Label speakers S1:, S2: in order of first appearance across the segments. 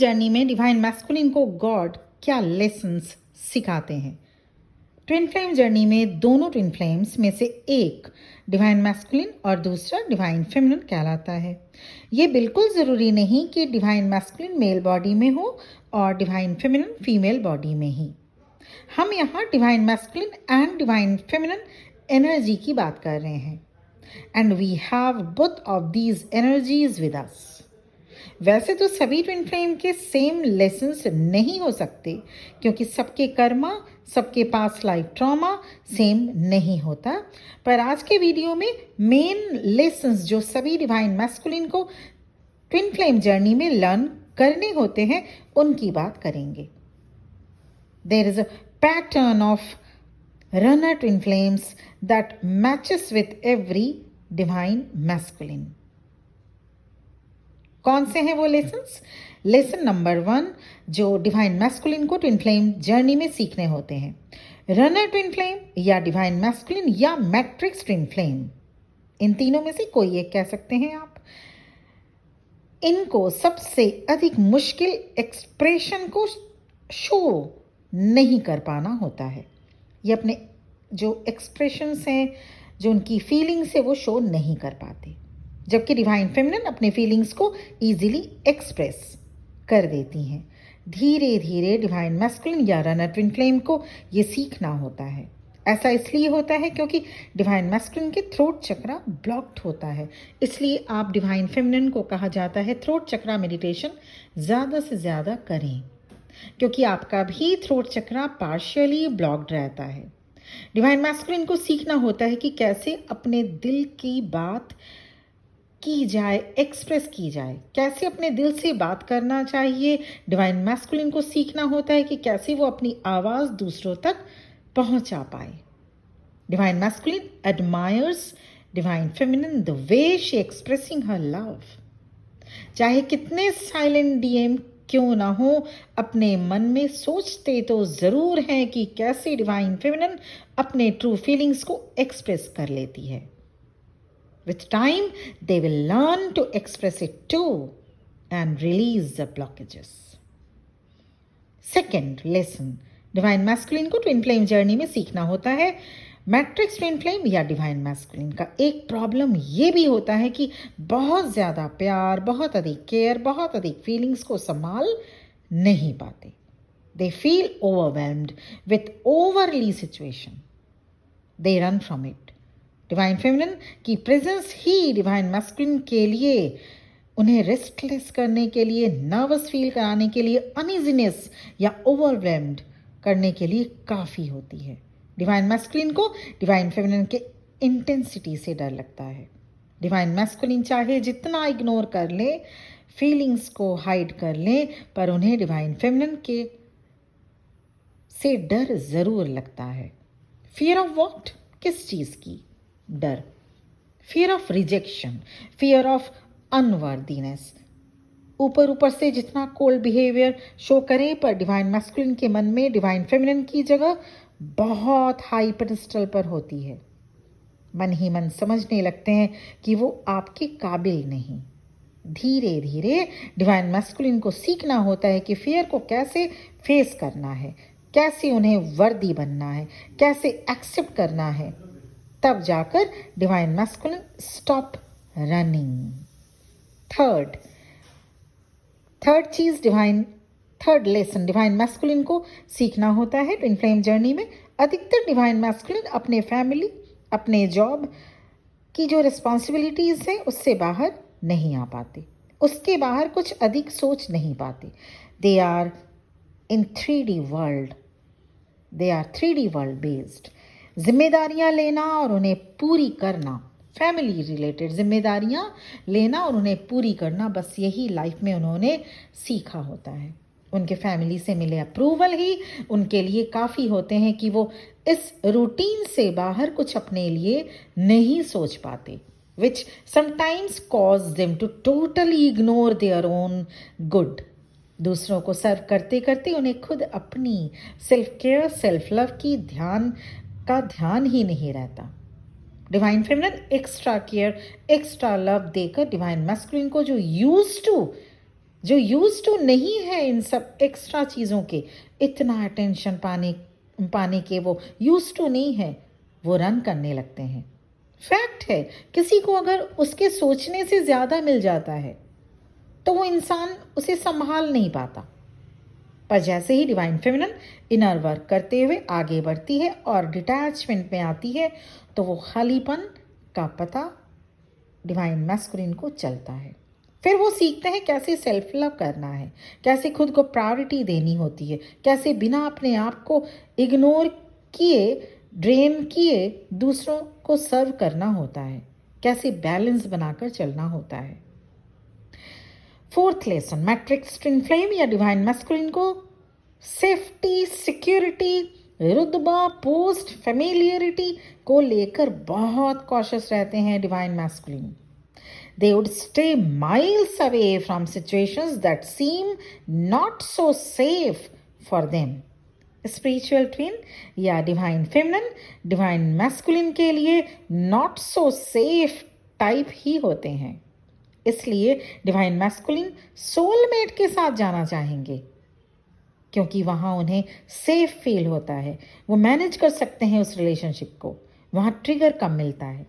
S1: Journey में divine masculine को God क्या लेसन्स सिखाते हैं। ट्विन फ्लेम जर्नी में दोनों ट्विन फ्लेम्स में से एक डिवाइन मैस्कुलिन और दूसरा डिवाइन फेमिनिन कहलाता है। ये बिल्कुल ज़रूरी नहीं कि डिवाइन मैस्कुलिन मेल बॉडी में हो और डिवाइन फेमिनिन फीमेल बॉडी में ही। हम यहाँ divine masculine and divine feminine energy की बात कर रहे हैं and we have both of these energies with us. वैसे तो सभी ट्विन फ्लेम के सेम लेसन्स नहीं हो सकते क्योंकि सबके कर्मा, सबके पास लाइफ ट्रॉमा सेम नहीं होता, पर आज के वीडियो में मेन लेसन्स जो सभी डिवाइन मैस्कुलिन को ट्विन फ्लेम जर्नी में लर्न करने होते हैं उनकी बात करेंगे। There is a pattern of runner twin flames that matches with every divine masculine. कौन से हैं वो लेसन्स? लेसन नंबर 1 जो डिवाइन मैस्कुलिन को ट्विन फ्लेम जर्नी में सीखने होते हैं, रनर ट्विन फ्लेम या डिवाइन मैस्कुलिन या मैट्रिक्स ट्विन फ्लेम, इन तीनों में से कोई एक कह सकते हैं आप। इनको सबसे अधिक मुश्किल एक्सप्रेशन को शो नहीं कर पाना होता है। ये अपने जो एक्सप्रेशंस हैं, जो उनकी फीलिंग्स है, वो शो नहीं कर पाते, जबकि डिवाइन फेमिनिन अपने फीलिंग्स को इजीली एक्सप्रेस कर देती हैं। धीरे धीरे डिवाइन मैस्कुलिन या रनर ट्विन फ्लेम को ये सीखना होता है। ऐसा इसलिए होता है क्योंकि डिवाइन मैस्कुलिन के थ्रोट चक्रा ब्लॉक्ड होता है, इसलिए आप डिवाइन फेमिनिन को कहा जाता है थ्रोट चक्रा मेडिटेशन ज़्यादा से ज़्यादा करें, क्योंकि आपका भी थ्रोट चक्रा पार्शियली ब्लॉक्ड रहता है। डिवाइन मैस्कुलिन को सीखना होता है कि कैसे अपने दिल की बात की जाए, एक्सप्रेस की जाए, कैसे अपने दिल से बात करना चाहिए। डिवाइन मैस्कुलिन को सीखना होता है कि कैसे वो अपनी आवाज़ दूसरों तक पहुंचा पाए। Divine masculine admires divine feminine the way she expressing her love. चाहे कितने साइलेंट डीएम क्यों ना हो, अपने मन में सोचते तो ज़रूर हैं कि कैसे डिवाइन फेमिनिन अपने ट्रू फीलिंग्स को एक्सप्रेस कर लेती है। With time, they will learn to express it too and release the blockages. Second lesson, divine masculine को ट्विन फ्लेम जर्नी में सीखना होता है मैट्रिक्स ट्विन फ्लेम या डिवाइन मैस्कुलिन का एक प्रॉब्लम ये भी होता है कि बहुत ज़्यादा प्यार, बहुत अधिक केयर, बहुत अधिक फीलिंग्स को संभाल नहीं पाते। They feel overwhelmed with overly situation. They run from it. Divine feminine की प्रेजेंस ही डिवाइन मैस्कुलिन के लिए उन्हें रेस्टलेस करने के लिए, नर्वस फील कराने के लिए, अनइजीनेस या ओवरवेल्म्ड करने के लिए काफ़ी होती है। डिवाइन मैस्कुलिन को डिवाइन फेमिनिन के इंटेंसिटी से डर लगता है। डिवाइन मैस्कुलिन चाहे जितना इग्नोर कर ले, फीलिंग्स को हाइड कर ले, पर उन्हें डिवाइन फेमिनिन के से डर ज़रूर लगता है। Fear of what? किस चीज़ की डर? Fear of rejection, fear of unworthiness. ऊपर ऊपर से जितना कोल्ड बिहेवियर शो करे, पर डिवाइन मैस्कुलिन के मन में डिवाइन फेमिनिन की जगह बहुत हाई पेडेस्टल पर होती है। मन ही मन समझने लगते हैं कि वो आपके काबिल नहीं। धीरे धीरे डिवाइन मैस्कुलिन को सीखना होता है कि फियर को कैसे फेस करना है, कैसे उन्हें वर्दी बनना है, कैसे एक्सेप्ट करना है। तब जाकर divine masculine stop running. Third lesson divine masculine को सीखना होता है ट्विन फ्लेम जर्नी में। अधिकतर डिवाइन मैस्कुलिन अपने फैमिली, अपने जॉब की जो रिस्पॉन्सिबिलिटीज़ हैं उससे बाहर नहीं आ पाते, उसके बाहर कुछ अधिक सोच नहीं पाते। They are in 3D world, they are 3D world based. जिम्मेदारियां लेना और उन्हें पूरी करना, फैमिली रिलेटेड जिम्मेदारियां लेना और उन्हें पूरी करना, बस यही लाइफ में उन्होंने सीखा होता है। उनके फैमिली से मिले अप्रूवल ही उनके लिए काफ़ी होते हैं कि वो इस रूटीन से बाहर कुछ अपने लिए नहीं सोच पाते, which sometimes cause them to totally ignore their own good. दूसरों को सर्व करते करते उन्हें खुद अपनी सेल्फ केयर, सेल्फ लव की ध्यान ही नहीं रहता। Divine feminine extra care, extra love देकर डिवाइन मैस्कुलिन को जो यूज्ड टू जो यूज टू नहीं है इन सब एक्स्ट्रा चीज़ों के, इतना अटेंशन पाने के वो यूज टू नहीं है, वो रन करने लगते हैं। फैक्ट है, किसी को अगर उसके सोचने से ज़्यादा मिल जाता है तो वो इंसान उसे संभाल नहीं पाता। पर जैसे ही डिवाइन फेमिनिन इनर वर्क करते हुए आगे बढ़ती है और डिटैचमेंट में आती है, तो वो खालीपन का पता डिवाइन मैस्कुलिन को चलता है। फिर वो सीखते हैं कैसे सेल्फ लव करना है, कैसे खुद को प्रायोरिटी देनी होती है, कैसे बिना अपने आप को इग्नोर किए, ड्रेन किए दूसरों को सर्व करना होता है, कैसे बैलेंस बनाकर चलना होता है। Fourth lesson, matrix twin flame या डिवाइन मैस्कुलिन को सेफ्टी, सिक्योरिटी, रुतबा, पोस्ट, फेमिलियरिटी को लेकर बहुत कॉशियस रहते हैं divine masculine. They would stay miles away from situations that seem not so safe for them. Spiritual twin या divine feminine, divine masculine के लिए not so safe टाइप ही होते हैं। इसलिए divine masculine soulmate के साथ जाना चाहेंगे, क्योंकि वहाँ उन्हें सेफ फील होता है, वो मैनेज कर सकते हैं उस रिलेशनशिप को, वहाँ ट्रिगर कम मिलता है।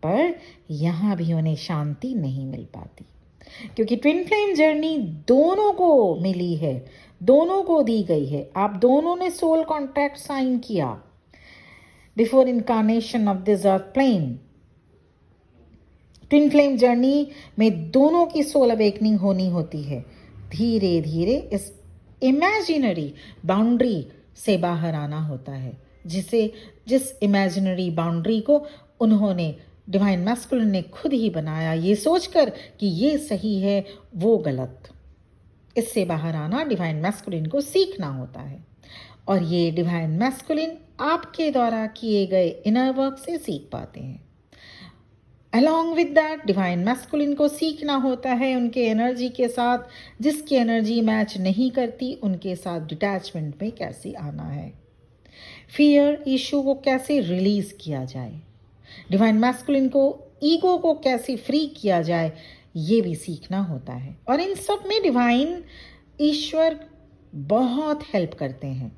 S1: पर यहाँ भी उन्हें शांति नहीं मिल पाती, क्योंकि ट्विन फ्लेम जर्नी दोनों को मिली है, दोनों को दी गई है। आप दोनों ने सोल कॉन्ट्रैक्ट साइन किया before incarnation of this earth plane. Twin flame journey में दोनों की सोल अवेकनिंग होनी होती है। धीरे धीरे इस इमेजिनरी बाउंड्री से बाहर आना होता है, जिस इमेजिनरी बाउंड्री को उन्होंने डिवाइन मैस्कुलिन ने खुद ही बनाया, ये सोचकर कि ये सही है वो गलत। इससे बाहर आना डिवाइन मैस्कुलिन को सीखना होता है, और ये डिवाइन मैस्कुलिन आपके द्वारा किए गए इनर वर्क से सीख पाते हैं। Along with that divine masculine को सीखना होता है उनके एनर्जी के साथ, जिसकी एनर्जी मैच नहीं करती उनके साथ डिटैचमेंट में कैसे आना है, फियर इशू को कैसे रिलीज किया जाए, डिवाइन मैस्कुलिन को ईगो को कैसे फ्री किया जाए, ये भी सीखना होता है। और इन सब में डिवाइन ईश्वर बहुत हेल्प करते हैं।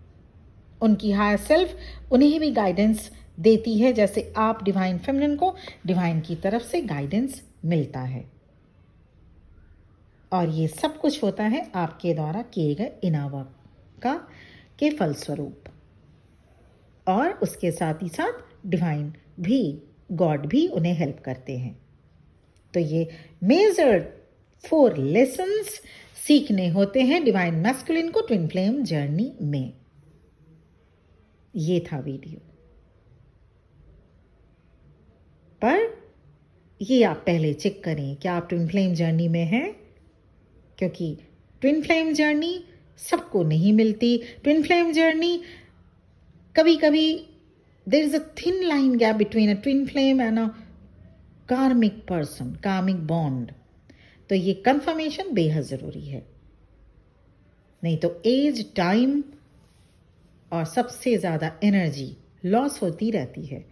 S1: उनकी हायर सेल्फ उन्हें भी गाइडेंस देती है, जैसे आप डिवाइन फेमिनिन को डिवाइन की तरफ से गाइडेंस मिलता है। और ये सब कुछ होता है आपके द्वारा किए गए इनर वर्क का के फलस्वरूप, और उसके साथ ही साथ डिवाइन भी, गॉड भी उन्हें हेल्प करते हैं। तो ये मेजर 4 लेसन्स सीखने होते हैं डिवाइन मैस्कुलिन को ट्विन फ्लेम जर्नी में। ये था वीडियो, पर ये आप पहले चेक करें क्या आप ट्विन फ्लेम जर्नी में हैं, क्योंकि ट्विन फ्लेम जर्नी सबको नहीं मिलती। ट्विन फ्लेम जर्नी कभी कभी there is a thin line gap between a twin flame and a karmic person, karmic bond. तो ये कंफर्मेशन बेहद ज़रूरी है, नहीं तो एज, टाइम और सबसे ज़्यादा एनर्जी लॉस होती रहती है।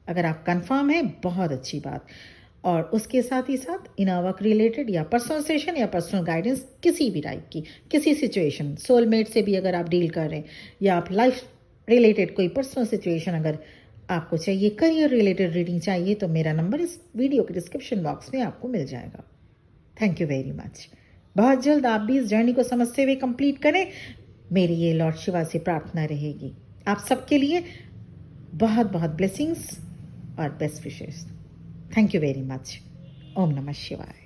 S1: अगर आप कंफर्म हैं, बहुत अच्छी बात। और उसके साथ ही साथ इनर वर्क रिलेटेड या पर्सनल सेशन या पर्सनल गाइडेंस किसी भी टाइप की, किसी सिचुएशन, सोलमेट से भी अगर आप डील कर रहे हैं, या आप लाइफ रिलेटेड कोई पर्सनल सिचुएशन अगर आपको चाहिए, करियर रिलेटेड रीडिंग चाहिए, तो मेरा नंबर इस वीडियो के डिस्क्रिप्शन बॉक्स में आपको मिल जाएगा। Thank you very much. बहुत जल्द आप भी इस जर्नी को समझते हुए कंप्लीट करें, मेरी ये लॉर्ड शिवा से प्रार्थना रहेगी। आप सबके लिए बहुत बहुत ब्लेसिंग्स और best wishes. Thank you very much. ओम नमः शिवाय।